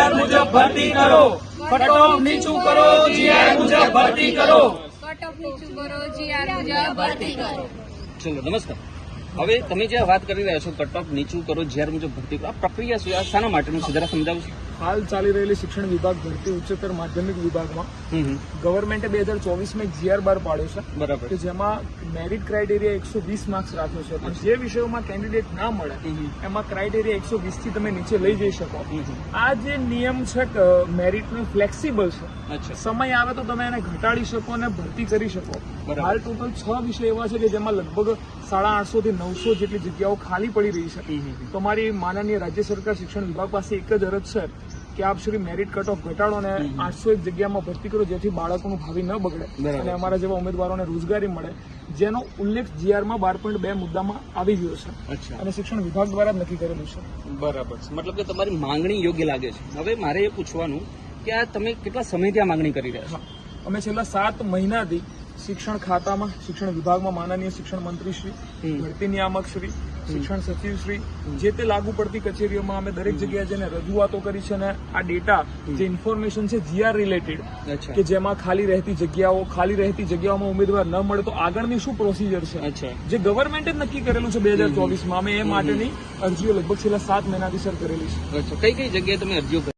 GR મુજબ ભરતી કરો, કટ ઓફ નીચું કરો, જીઆર મુજબ ભરતી કરો, કટ ઓફ નીચું કરો, જીઆર મુજબ ભરતી કરો. ચલો નમસ્કાર. હવે તમે જે વાત કરી રહ્યા છો કટ ઓફ નીચું કરો, જીઆર મુજબ ભરતી કરો, આ પ્રક્રિયા શું? આ શાના માટેનું છે? જરા સમજાવશો. હાલ ચાલી રહેલી શિક્ષણ વિભાગ ભરતી ઉચ્ચતર માધ્યમિક વિભાગમાં ગવર્મેન્ટે 2024માં એક જીઆર બહાર પાડ્યો છે, બરાબર, કે જેમાં મેરિટ ક્રાઇટેરિયા 120 માર્ક્સ રાખ્યો છે, પણ જે વિષયોમાં કેન્ડિડેટ ના મળે એમાં ક્રાઇટેરિયા 120 થી તમે નીચે લઈ જઈ શકો. આ જે નિયમ છે મેરિટનો ફ્લેક્સિબલ છે, સમય આવે તો તમે એને ઘટાડી શકો અને ભરતી કરી શકો. હાલ ટોટલ 6 વિષય એવા છે કે જેમાં લગભગ 850 થી 900 જેટલી જગ્યાઓ ખાલી પડી રહી છે. તો મારી માનનીય રાજ્ય સરકાર શિક્ષણ વિભાગ પાસે એક જ અરજ છે કે આપ શ્રી મેરિટ કટ ઓફ ઘટાડો અને 801 જગ્યામાં ભરતી કરો, જેથી બાળકોનું ભાવિ ન બગડે અને અમારા જેવા ઉમેદવારોને રોજગારી મળે, જેનો ઉલ્લેખ જીઆરમાં 12.2 મુદ્દામાં આવી ગયો છે અને શિક્ષણ વિભાગ દ્વારા જ નક્કી કરેલું છે. બરાબર છે. મતલબ કે તમારી માંગણી યોગ્ય લાગે છે. હવે મારે એ પૂછવાનું કે આ તમે કેટલા સમયથી આ માંગણી કરી રહ્યા છો? અમે છેલ્લા 7 મહિનાથી શિક્ષણ ખાતામાં, શિક્ષણ વિભાગમાં માનનીય શિક્ષણ મંત્રી શ્રી, ભરતી નિયામક શ્રી, શિક્ષણ સચિવ શ્રી, જે તે લાગુ પડતી કચેરીઓમાં અમે દરેક જગ્યાએ જઈને રજૂઆતો કરી છે અને આ ડેટા જે ઇન્ફોર્મેશન છે જીઆર રિલેટેડ, કે જેમાં ખાલી રહેતી જગ્યાઓમાં ઉમેદવાર ન મળે તો આગળની શું પ્રોસિજર છે, જે ગવર્મેન્ટે જ નક્કી કરેલું છે 2024માં, અમે એ માટેની અરજીઓ લગભગ છેલ્લા 7 મહિનાથી સર કરેલી છે. કઈ કઈ જગ્યાએ તમે અરજીઓ